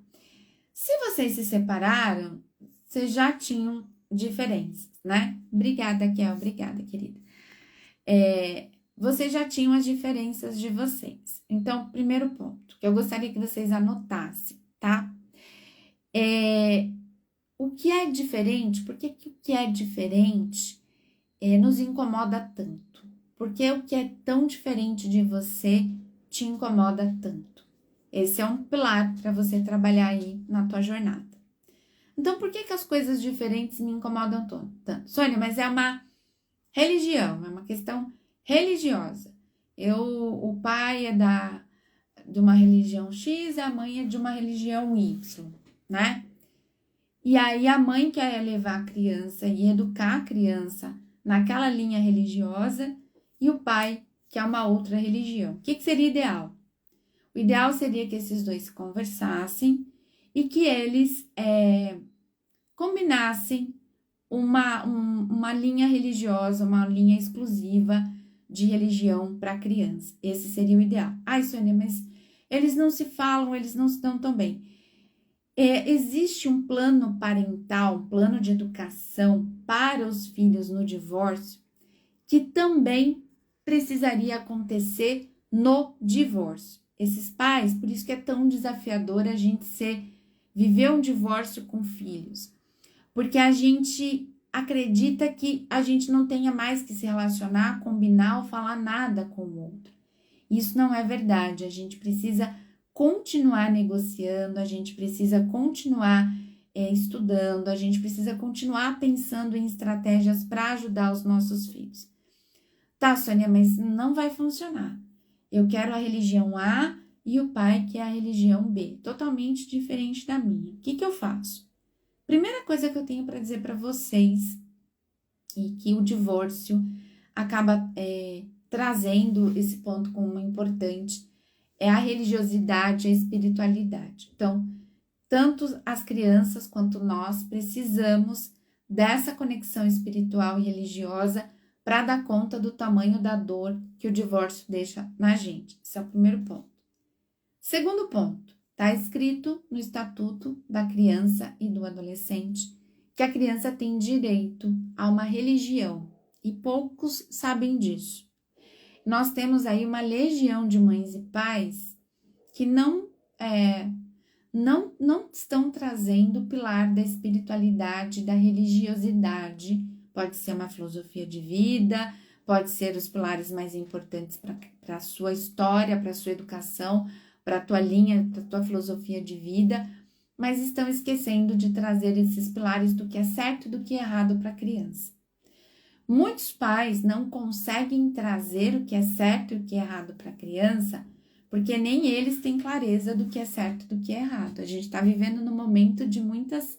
Se vocês se separaram, vocês já tinham diferenças, né? Obrigada, Kel. Obrigada, querida. Vocês já tinham as diferenças de vocês. Então, primeiro ponto, que eu gostaria que vocês anotassem, tá? O que é diferente, por que o que é diferente nos incomoda tanto? Porque o que é tão diferente de você te incomoda tanto? Esse é um pilar para você trabalhar aí na tua jornada. Então, por que as coisas diferentes me incomodam tanto? Sônia, mas é uma religião, é uma questão religiosa. O pai é de uma religião X, a mãe é de uma religião Y, né? E aí a mãe quer levar a criança e educar a criança naquela linha religiosa e o pai quer uma outra religião. O que seria ideal? O ideal seria que esses dois se conversassem e que eles combinassem uma linha religiosa, uma linha exclusiva de religião para a criança. Esse seria o ideal. Ai, Sônia, mas eles não se falam, eles não se dão tão bem. Existe um plano parental, um plano de educação para os filhos no divórcio que também precisaria acontecer no divórcio. Esses pais, por isso que é tão desafiador a gente ser viver um divórcio com filhos, porque a gente acredita que a gente não tenha mais que se relacionar, combinar ou falar nada com o outro. Isso não é verdade, a gente precisa continuar negociando, a gente precisa continuar estudando, a gente precisa continuar pensando em estratégias para ajudar os nossos filhos. Tá, Sônia, mas não vai funcionar. Eu quero a religião A e o pai quer a religião B, totalmente diferente da minha. O que eu faço? Primeira coisa que eu tenho para dizer para vocês, e que o divórcio acaba trazendo esse ponto como importante, é a religiosidade e a espiritualidade. Então, tanto as crianças quanto nós precisamos dessa conexão espiritual e religiosa para dar conta do tamanho da dor que o divórcio deixa na gente. Esse é o primeiro ponto. Segundo ponto, está escrito no Estatuto da Criança e do Adolescente que a criança tem direito a uma religião e poucos sabem disso. Nós temos aí uma legião de mães e pais que não estão trazendo o pilar da espiritualidade, da religiosidade. Pode ser uma filosofia de vida, pode ser os pilares mais importantes para a sua história, para a sua educação, para a tua linha, para a tua filosofia de vida, mas estão esquecendo de trazer esses pilares do que é certo e do que é errado para a criança. Muitos pais não conseguem trazer o que é certo e o que é errado para a criança, porque nem eles têm clareza do que é certo e do que é errado. A gente está vivendo num momento de muitas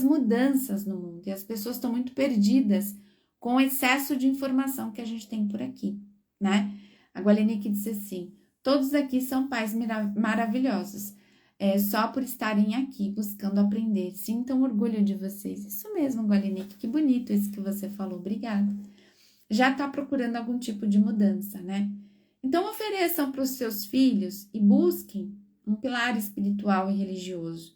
mudanças no mundo e as pessoas estão muito perdidas com o excesso de informação que a gente tem por aqui, né? A Gualenique disse assim: todos aqui são pais maravilhosos, só por estarem aqui buscando aprender. Sintam orgulho de vocês. Isso mesmo, Gualenique, que bonito isso que você falou, obrigada. Já está procurando algum tipo de mudança, né? Então, ofereçam para os seus filhos e busquem um pilar espiritual e religioso.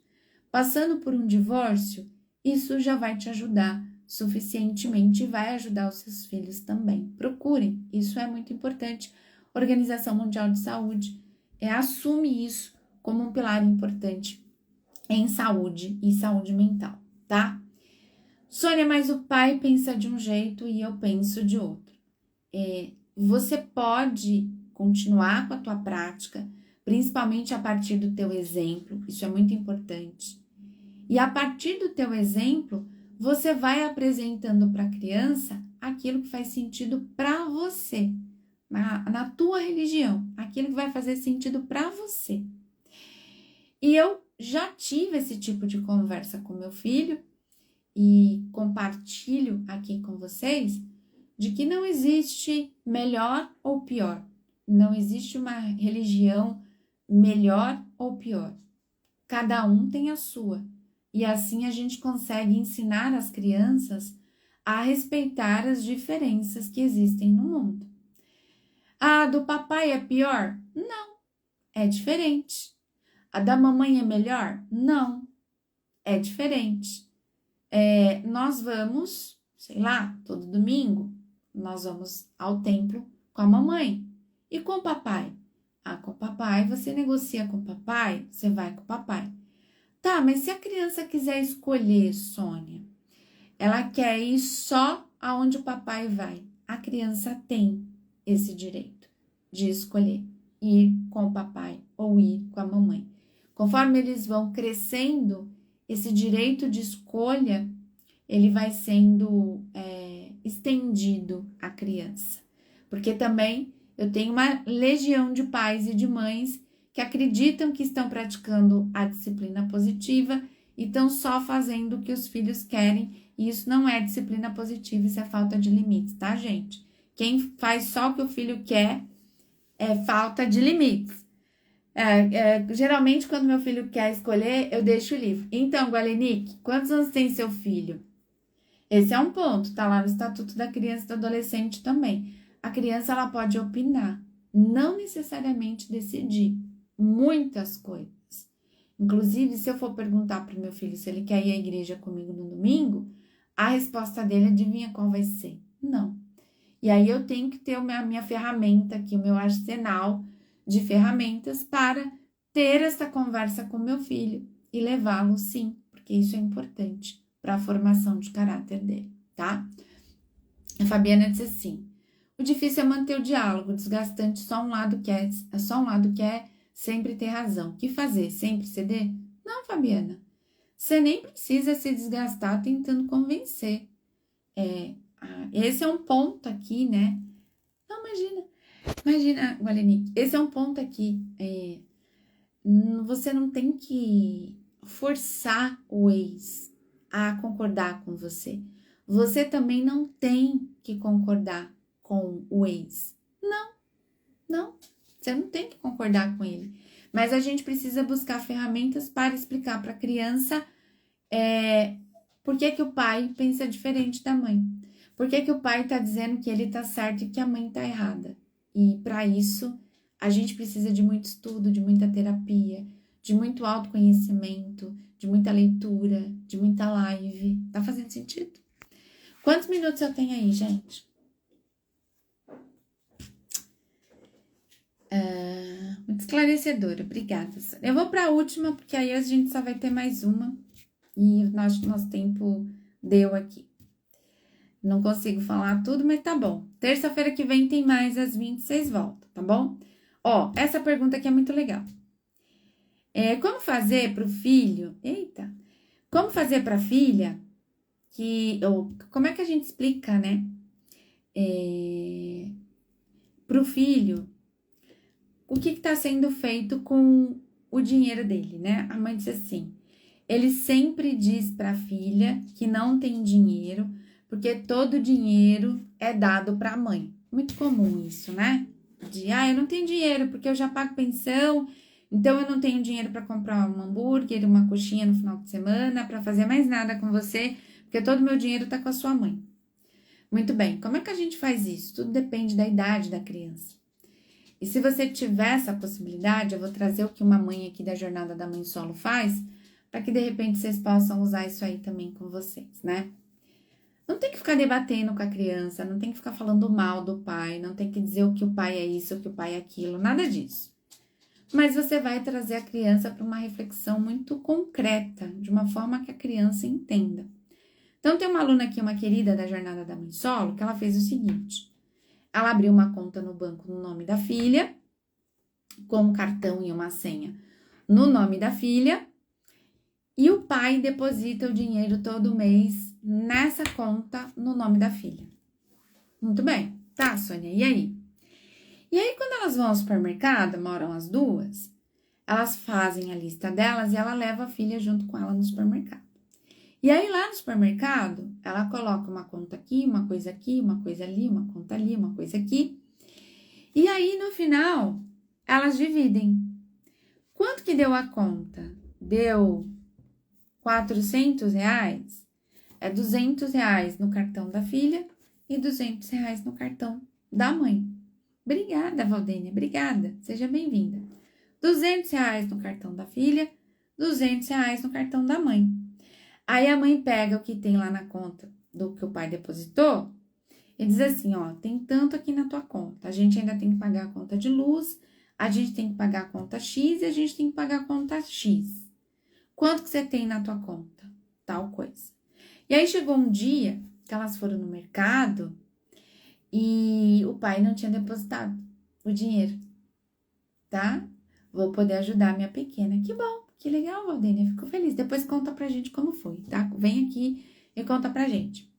Passando por um divórcio, isso já vai te ajudar suficientemente e vai ajudar os seus filhos também. Procurem, isso é muito importante. A Organização Mundial de Saúde assume isso como um pilar importante em saúde e saúde mental, tá? Sônia, mas o pai pensa de um jeito e eu penso de outro. Você pode continuar com a tua prática, principalmente a partir do teu exemplo, isso é muito importante. E a partir do teu exemplo, você vai apresentando para a criança aquilo que faz sentido para você, na tua religião, aquilo que vai fazer sentido para você. E eu já tive esse tipo de conversa com meu filho e compartilho aqui com vocês de que não existe melhor ou pior. Não existe uma religião melhor ou pior. Cada um tem a sua. E assim a gente consegue ensinar as crianças a respeitar as diferenças que existem no mundo. A do papai é pior? Não, é diferente. A da mamãe é melhor? Não, é diferente. Nós vamos, sei lá, todo domingo, nós vamos ao templo com a mamãe. E com o papai? Com o papai, você negocia com o papai, você vai com o papai. Tá, mas se a criança quiser escolher, Sônia, ela quer ir só aonde o papai vai. A criança tem esse direito de escolher ir com o papai ou ir com a mamãe. Conforme eles vão crescendo, esse direito de escolha, ele vai sendo estendido à criança. Porque também eu tenho uma legião de pais e de mães que acreditam que estão praticando a disciplina positiva e estão só fazendo o que os filhos querem, e isso não é disciplina positiva, isso é falta de limites, tá, gente? Quem faz só o que o filho quer é falta de limites. Geralmente, quando meu filho quer escolher, eu deixo o livro. Então, Gualenique, quantos anos tem seu filho? Esse é um ponto, tá lá no Estatuto da Criança e do Adolescente também. A criança, ela pode opinar, não necessariamente decidir muitas coisas. Inclusive, se eu for perguntar para o meu filho se ele quer ir à igreja comigo no domingo, a resposta dele, adivinha qual vai ser? Não. E aí eu tenho que ter a minha ferramenta aqui, o meu arsenal de ferramentas para ter essa conversa com meu filho e levá-lo, sim, porque isso é importante para a formação de caráter dele, tá? A Fabiana disse assim: o difícil é manter o diálogo, desgastante, só um lado quer sempre ter razão. O que fazer? Sempre ceder? Não, Fabiana. Você nem precisa se desgastar tentando convencer. Esse é um ponto aqui, né? Não, imagina, Guarani, esse é um ponto aqui. Você não tem que forçar o ex a concordar com você. Você também não tem que concordar com o ex. Não, você não tem que concordar com ele. Mas a gente precisa buscar ferramentas para explicar para a criança por que o pai pensa diferente da mãe. Por que o pai está dizendo que ele está certo e que a mãe está errada. E para isso, a gente precisa de muito estudo, de muita terapia, de muito autoconhecimento, de muita leitura, de muita live. Tá fazendo sentido? Quantos minutos eu tenho aí, gente? Muito esclarecedora, obrigada. Eu vou para a última, porque aí a gente só vai ter mais uma. E o nosso tempo deu aqui. Não consigo falar tudo, mas tá bom. Terça-feira que vem tem mais às 20, vocês voltam, tá bom? Ó, essa pergunta aqui é muito legal. Como fazer pro filho... Eita! Como fazer pra filha como é que a gente explica, né? Pro filho, o que tá sendo feito com o dinheiro dele, né? A mãe disse assim, ele sempre diz pra filha que não tem dinheiro, porque todo dinheiro é dado pra mãe. Muito comum isso, né? Eu não tenho dinheiro porque eu já pago pensão, então eu não tenho dinheiro para comprar um hambúrguer, uma coxinha no final de semana, para fazer mais nada com você, porque todo meu dinheiro tá com a sua mãe. Muito bem, como é que a gente faz isso? Tudo depende da idade da criança. E se você tiver essa possibilidade, eu vou trazer o que uma mãe aqui da Jornada da Mãe Solo faz, para que de repente vocês possam usar isso aí também com vocês, né? Não tem que ficar debatendo com a criança, não tem que ficar falando mal do pai, não tem que dizer o que o pai é isso, o que o pai é aquilo, nada disso. Mas você vai trazer a criança para uma reflexão muito concreta, de uma forma que a criança entenda. Então, tem uma aluna aqui, uma querida da Jornada da Mãe Solo, que ela fez o seguinte. Ela abriu uma conta no banco no nome da filha, com um cartão e uma senha no nome da filha, e o pai deposita o dinheiro todo mês nessa conta no nome da filha. Muito bem. Tá, Sônia, e aí? E aí, quando elas vão ao supermercado, moram as duas, elas fazem a lista delas e ela leva a filha junto com ela no supermercado. E aí, lá no supermercado, ela coloca uma conta aqui, uma coisa ali, uma conta ali, uma coisa aqui. E aí, no final, elas dividem. Quanto que deu a conta? Deu R$400? É R$200 no cartão da filha e R$200 no cartão da mãe. Obrigada, Valdênia, obrigada. Seja bem-vinda. R$200 no cartão da filha, R$200 no cartão da mãe. Aí a mãe pega o que tem lá na conta do que o pai depositou e diz assim, ó, tem tanto aqui na tua conta. A gente ainda tem que pagar a conta de luz, a gente tem que pagar a conta X e a gente tem que pagar a conta X. Quanto que você tem na tua conta? Tal coisa. E aí chegou um dia que elas foram no mercado e o pai não tinha depositado o dinheiro, tá? Vou poder ajudar minha pequena. Que bom, que legal, Valdênia, fico feliz. Depois conta pra gente como foi, tá? Vem aqui e conta pra gente.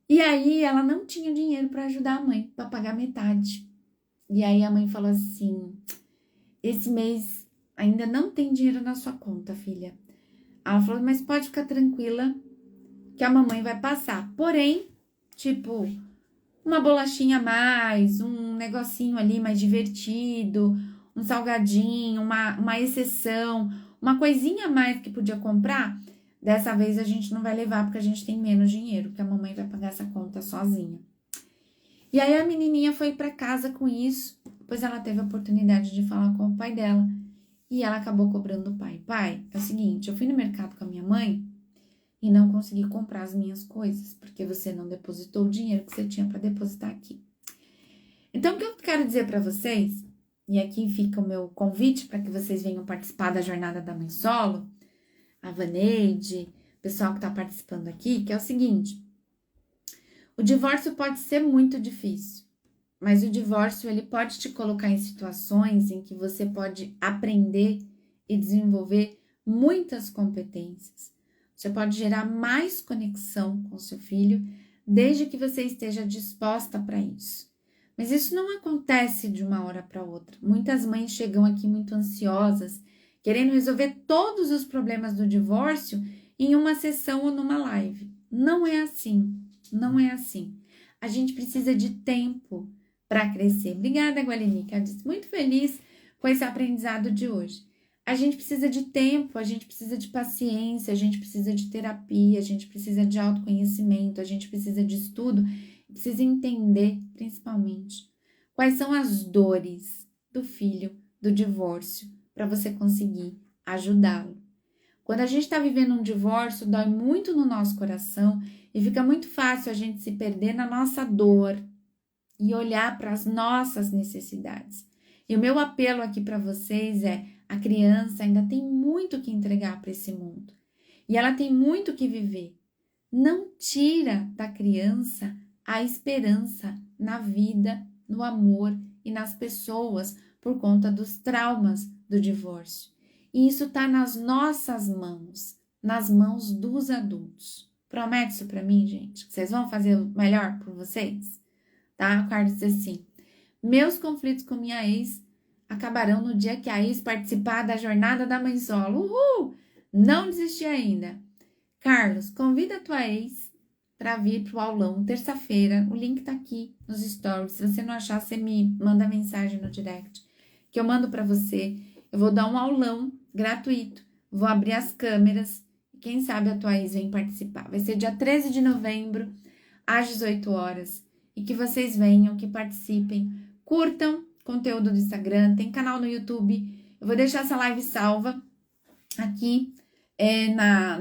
E aí ela não tinha dinheiro pra ajudar a mãe, pra pagar metade. E aí a mãe falou assim, esse mês ainda não tem dinheiro na sua conta, filha. Ela falou, mas pode ficar tranquila que a mamãe vai passar. Porém, tipo, uma bolachinha a mais, um negocinho ali mais divertido, um salgadinho, uma exceção, uma coisinha a mais que podia comprar, dessa vez a gente não vai levar porque a gente tem menos dinheiro, porque a mamãe vai pagar essa conta sozinha. E aí a menininha foi para casa com isso, pois ela teve a oportunidade de falar com o pai dela e ela acabou cobrando o pai. Pai, é o seguinte, eu fui no mercado com a minha mãe e não consegui comprar as minhas coisas, porque você não depositou o dinheiro que você tinha para depositar aqui. Então, o que eu quero dizer para vocês e aqui fica o meu convite para que vocês venham participar da Jornada da Mãe Solo, a Vaneide, o pessoal que está participando aqui, que é o seguinte: o divórcio pode ser muito difícil, mas o divórcio ele pode te colocar em situações em que você pode aprender e desenvolver muitas competências. Você pode gerar mais conexão com seu filho, desde que você esteja disposta para isso. Mas isso não acontece de uma hora para outra. Muitas mães chegam aqui muito ansiosas, querendo resolver todos os problemas do divórcio em uma sessão ou numa live. Não é assim, não é assim. A gente precisa de tempo para crescer. Obrigada, Gualinique. Eu disse muito feliz com esse aprendizado de hoje. A gente precisa de tempo, a gente precisa de paciência, a gente precisa de terapia, a gente precisa de autoconhecimento, a gente precisa de estudo, precisa entender, principalmente, quais são as dores do filho, do divórcio, para você conseguir ajudá-lo. Quando a gente está vivendo um divórcio, dói muito no nosso coração e fica muito fácil a gente se perder na nossa dor e olhar para as nossas necessidades. E o meu apelo aqui para vocês é: a criança ainda tem muito que entregar para esse mundo. E ela tem muito que viver. Não tira da criança a esperança na vida, no amor e nas pessoas por conta dos traumas do divórcio. E isso está nas nossas mãos, nas mãos dos adultos. Promete isso para mim, gente? Que vocês vão fazer o melhor por vocês? Tá? O Carlos diz assim: meus conflitos com minha ex acabarão no dia que a ex participar da Jornada da Mãe Solo. Uhul! Não desisti ainda. Carlos, convida a tua ex para vir pro aulão terça-feira. O link tá aqui nos stories. Se você não achar, você me manda mensagem no direct, que eu mando para você. Eu vou dar um aulão gratuito. Vou abrir as câmeras. Quem sabe a tua ex vem participar. Vai ser dia 13 de novembro, às 18 horas. E que vocês venham, que participem. Curtam conteúdo do Instagram, tem canal no YouTube. Eu vou deixar essa live salva aqui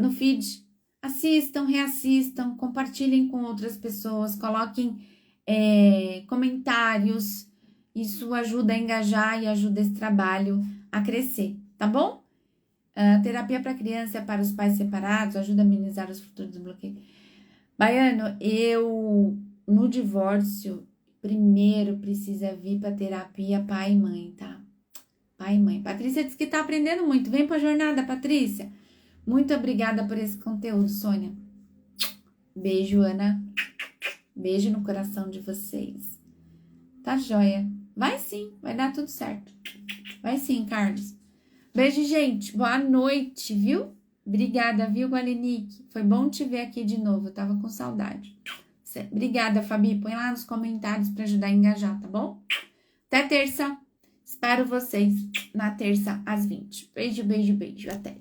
no feed. Assistam, reassistam, compartilhem com outras pessoas, coloquem comentários. Isso ajuda a engajar e ajuda esse trabalho a crescer, tá bom? Terapia para criança é para os pais separados, ajuda a minimizar os futuros desbloqueios. Baiano, no divórcio, primeiro precisa vir para terapia pai e mãe, tá? Pai e mãe. Patrícia disse que tá aprendendo muito. Vem pra jornada, Patrícia. Muito obrigada por esse conteúdo, Sônia. Beijo, Ana. Beijo no coração de vocês. Tá joia. Vai sim, vai dar tudo certo. Vai sim, Carlos. Beijo, gente. Boa noite, viu? Obrigada, viu, Gualinique? Foi bom te ver aqui de novo. Eu tava com saudade. Obrigada, Fabi. Põe lá nos comentários para ajudar a engajar, tá bom? Até terça. Espero vocês na terça às 20. Beijo, beijo, beijo. Até.